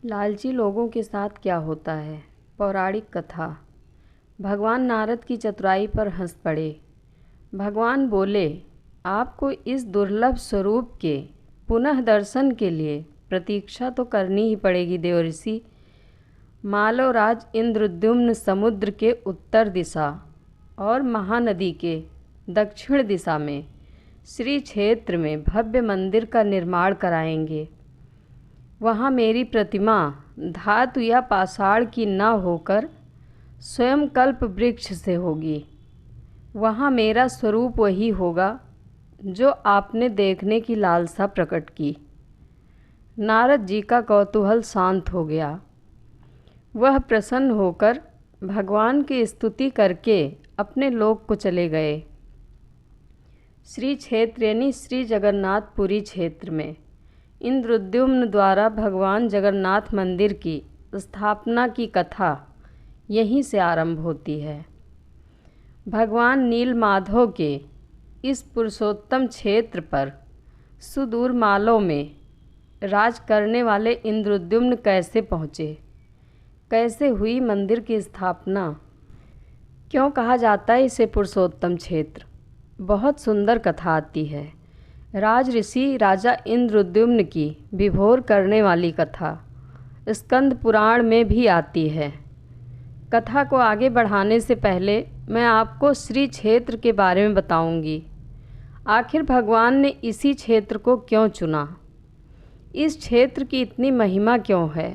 लालची लोगों के साथ क्या होता है। पौराणिक कथा। भगवान नारद की चतुराई पर हंस पड़े। भगवान बोले, आपको इस दुर्लभ स्वरूप के पुनः दर्शन के लिए प्रतीक्षा तो करनी ही पड़ेगी देवर्षि। मालवराज इंद्रद्युम्न समुद्र के उत्तर दिशा और महानदी के दक्षिण दिशा में श्री क्षेत्र में भव्य मंदिर का निर्माण कराएंगे। वहाँ मेरी प्रतिमा धातु या पाषाण की न होकर स्वयं कल्प वृक्ष से होगी। वहाँ मेरा स्वरूप वही होगा जो आपने देखने की लालसा प्रकट की। नारद जी का कौतूहल शांत हो गया। वह प्रसन्न होकर भगवान की स्तुति करके अपने लोक को चले गए। श्री क्षेत्र यानी श्री जगन्नाथपुरी क्षेत्र में इंद्रद्युम्न द्वारा भगवान जगन्नाथ मंदिर की स्थापना की कथा यहीं से आरंभ होती है। भगवान नीलमाधव के इस पुरुषोत्तम क्षेत्र पर सुदूर मालों में राज करने वाले इंद्रद्युम्न कैसे पहुँचे, कैसे हुई मंदिर की स्थापना, क्यों कहा जाता है इसे पुरुषोत्तम क्षेत्र। बहुत सुंदर कथा आती है। राज ऋषि राजा इंद्रद्युम्न की विभोर करने वाली कथा स्कंद पुराण में भी आती है। कथा को आगे बढ़ाने से पहले मैं आपको श्री क्षेत्र के बारे में बताऊंगी। आखिर भगवान ने इसी क्षेत्र को क्यों चुना, इस क्षेत्र की इतनी महिमा क्यों है,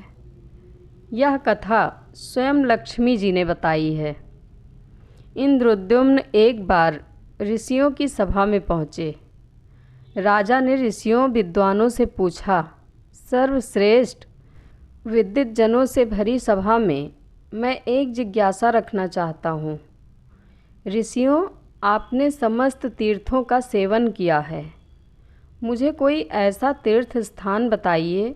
यह कथा स्वयं लक्ष्मी जी ने बताई है। इंद्रद्युम्न एक बार ऋषियों की सभा में पहुँचे। राजा ने ऋषियों विद्वानों से पूछा, सर्वश्रेष्ठ विदित जनों से भरी सभा में मैं एक जिज्ञासा रखना चाहता हूँ। ऋषियों, आपने समस्त तीर्थों का सेवन किया है, मुझे कोई ऐसा तीर्थ स्थान बताइए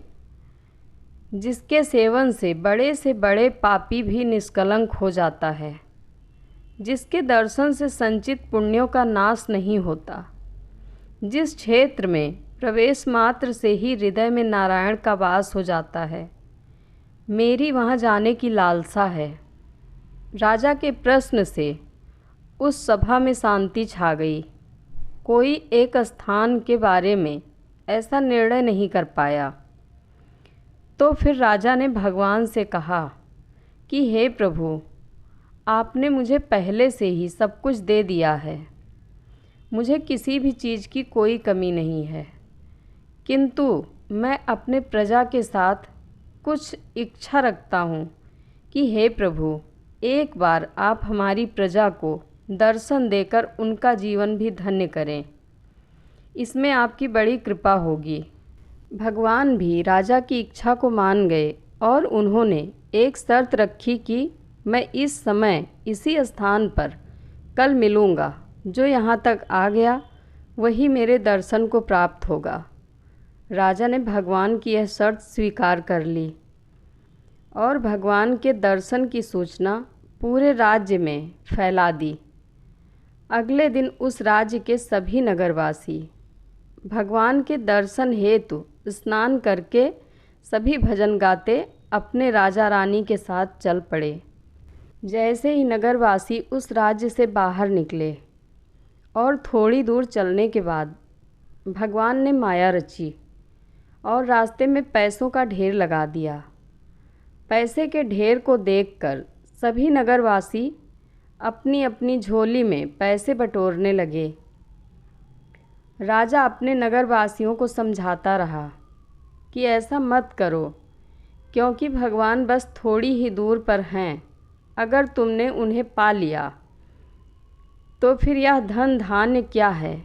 जिसके सेवन से बड़े पापी भी निष्कलंक हो जाता है, जिसके दर्शन से संचित पुण्यों का नाश नहीं होता, जिस क्षेत्र में प्रवेश मात्र से ही हृदय में नारायण का वास हो जाता है। मेरी वहाँ जाने की लालसा है। राजा के प्रश्न से उस सभा में शांति छा गई। कोई एक स्थान के बारे में ऐसा निर्णय नहीं कर पाया। तो फिर राजा ने भगवान से कहा कि हे प्रभु, आपने मुझे पहले से ही सब कुछ दे दिया है, मुझे किसी भी चीज़ की कोई कमी नहीं है, किंतु मैं अपने प्रजा के साथ कुछ इच्छा रखता हूँ कि हे प्रभु, एक बार आप हमारी प्रजा को दर्शन देकर उनका जीवन भी धन्य करें, इसमें आपकी बड़ी कृपा होगी। भगवान भी राजा की इच्छा को मान गए और उन्होंने एक शर्त रखी कि मैं इस समय इसी स्थान पर कल मिलूँगा। जो यहाँ तक आ गया वही मेरे दर्शन को प्राप्त होगा। राजा ने भगवान की यह शर्त स्वीकार कर ली और भगवान के दर्शन की सूचना पूरे राज्य में फैला दी। अगले दिन उस राज्य के सभी नगरवासी भगवान के दर्शन हेतु स्नान करके सभी भजन गाते अपने राजा रानी के साथ चल पड़े। जैसे ही नगरवासी उस राज्य से बाहर निकले और थोड़ी दूर चलने के बाद भगवान ने माया रची और रास्ते में पैसों का ढेर लगा दिया। पैसे के ढेर को देखकर सभी नगरवासी अपनी अपनी झोली में पैसे बटोरने लगे। राजा अपने नगरवासियों को समझाता रहा कि ऐसा मत करो, क्योंकि भगवान बस थोड़ी ही दूर पर हैं। अगर तुमने उन्हें पा लिया तो फिर यह धन धान्य क्या है।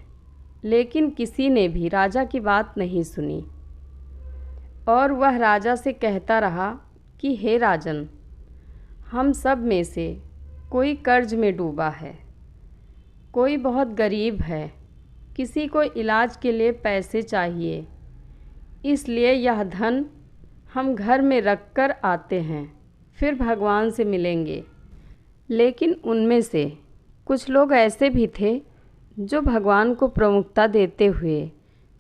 लेकिन किसी ने भी राजा की बात नहीं सुनी और वह राजा से कहता रहा कि हे राजन, हम सब में से कोई कर्ज में डूबा है, कोई बहुत गरीब है, किसी को इलाज के लिए पैसे चाहिए, इसलिए यह धन हम घर में रख कर आते हैं, फिर भगवान से मिलेंगे। लेकिन उनमें से कुछ लोग ऐसे भी थे जो भगवान को प्रमुखता देते हुए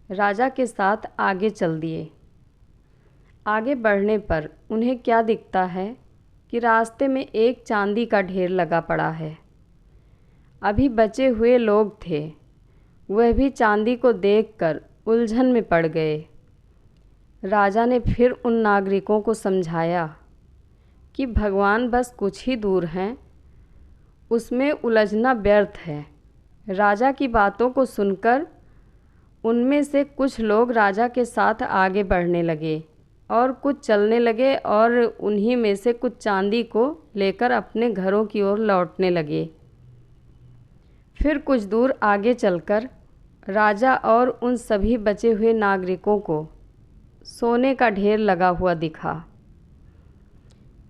राजा के साथ आगे चल दिए। आगे बढ़ने पर उन्हें क्या दिखता है कि रास्ते में एक चांदी का ढेर लगा पड़ा है। अभी बचे हुए लोग थे, वह भी चांदी को देखकर उलझन में पड़ गए। राजा ने फिर उन नागरिकों को समझाया कि भगवान बस कुछ ही दूर हैं, उसमें उलझना व्यर्थ है। राजा की बातों को सुनकर उनमें से कुछ लोग राजा के साथ आगे बढ़ने लगे और कुछ चलने लगे और उन्हीं में से कुछ चांदी को लेकर अपने घरों की ओर लौटने लगे। फिर कुछ दूर आगे चलकर राजा और उन सभी बचे हुए नागरिकों को सोने का ढेर लगा हुआ दिखा।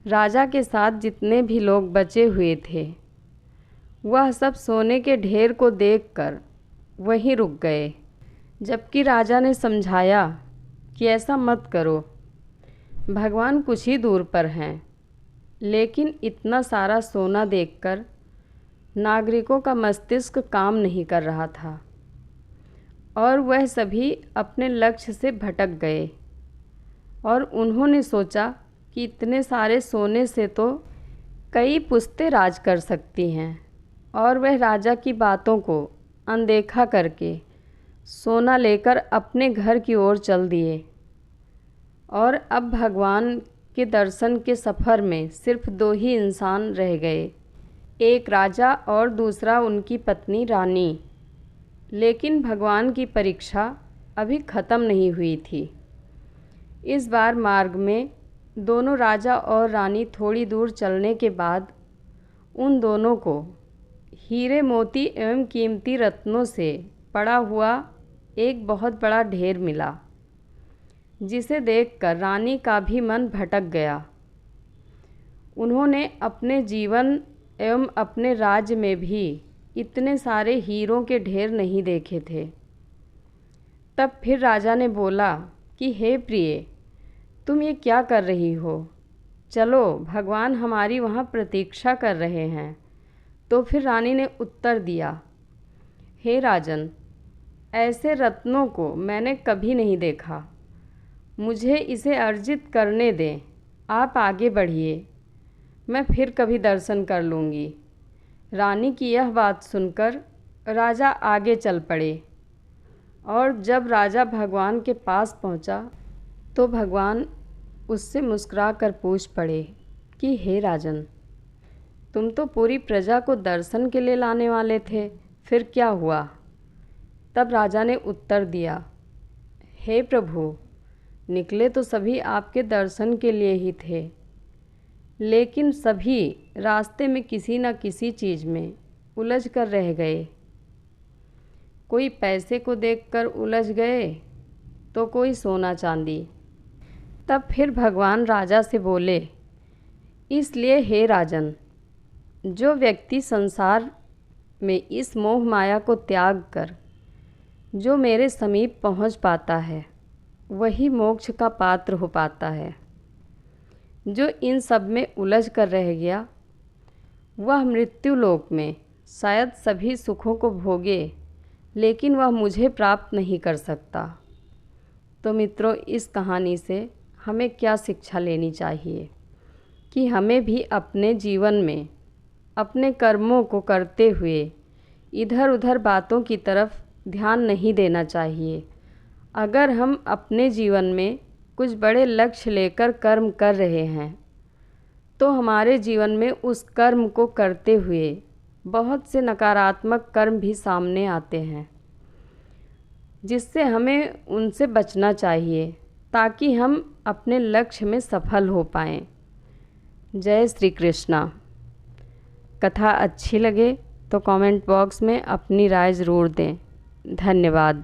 राजा के साथ जितने भी लोग बचे हुए थे वह सब सोने के ढेर को देखकर वहीं रुक गए, जबकि राजा ने समझाया कि ऐसा मत करो, भगवान कुछ ही दूर पर हैं। लेकिन इतना सारा सोना देखकर नागरिकों का मस्तिष्क काम नहीं कर रहा था और वह सभी अपने लक्ष्य से भटक गए और उन्होंने सोचा कि इतने सारे सोने से तो कई पुश्तें राज कर सकती हैं, और वह राजा की बातों को अनदेखा करके सोना लेकर अपने घर की ओर चल दिए। और अब भगवान के दर्शन के सफ़र में सिर्फ 2 ही इंसान रह गए, एक राजा और दूसरा उनकी पत्नी रानी। लेकिन भगवान की परीक्षा अभी ख़त्म नहीं हुई थी। इस बार मार्ग में दोनों राजा और रानी थोड़ी दूर चलने के बाद उन दोनों को हीरे मोती एवं कीमती रत्नों से पड़ा हुआ एक बहुत बड़ा ढेर मिला, जिसे देखकर रानी का भी मन भटक गया। उन्होंने अपने जीवन एवं अपने राज्य में भी इतने सारे हीरों के ढेर नहीं देखे थे। तब फिर राजा ने बोला कि हे प्रिय, तुम ये क्या कर रही हो? चलो, भगवान हमारी वहाँ प्रतीक्षा कर रहे हैं। तो फिर रानी ने उत्तर दिया, हे राजन, ऐसे रत्नों को मैंने कभी नहीं देखा, मुझे इसे अर्जित करने दें। आप आगे बढ़िए, मैं फिर कभी दर्शन कर लूँगी। रानी की यह बात सुनकर राजा आगे चल पड़े और जब राजा भगवान के पास पहुँचा तो भगवान उससे मुस्कुरा कर पूछ पड़े कि हे राजन, तुम तो पूरी प्रजा को दर्शन के लिए लाने वाले थे, फिर क्या हुआ? तब राजा ने उत्तर दिया, हे प्रभु, निकले तो सभी आपके दर्शन के लिए ही थे, लेकिन सभी रास्ते में किसी न किसी चीज़ में उलझ कर रह गए। कोई पैसे को देखकर उलझ गए तो कोई सोना चांदी। तब फिर भगवान राजा से बोले, इसलिए हे राजन, जो व्यक्ति संसार में इस मोह माया को त्याग कर जो मेरे समीप पहुंच पाता है, वही मोक्ष का पात्र हो पाता है। जो इन सब में उलझ कर रह गया, वह मृत्यु लोक में शायद सभी सुखों को भोगे, लेकिन वह मुझे प्राप्त नहीं कर सकता। तो मित्रों, इस कहानी से हमें क्या शिक्षा लेनी चाहिए कि हमें भी अपने जीवन में अपने कर्मों को करते हुए इधर उधर बातों की तरफ ध्यान नहीं देना चाहिए। अगर हम अपने जीवन में कुछ बड़े लक्ष्य लेकर कर्म कर रहे हैं तो हमारे जीवन में उस कर्म को करते हुए बहुत से नकारात्मक कर्म भी सामने आते हैं, जिससे हमें उनसे बचना चाहिए ताकि हम अपने लक्ष्य में सफल हो पाएं। जय श्री कृष्णा। कथा अच्छी लगे तो कमेंट बॉक्स में अपनी राय ज़रूर दें। धन्यवाद।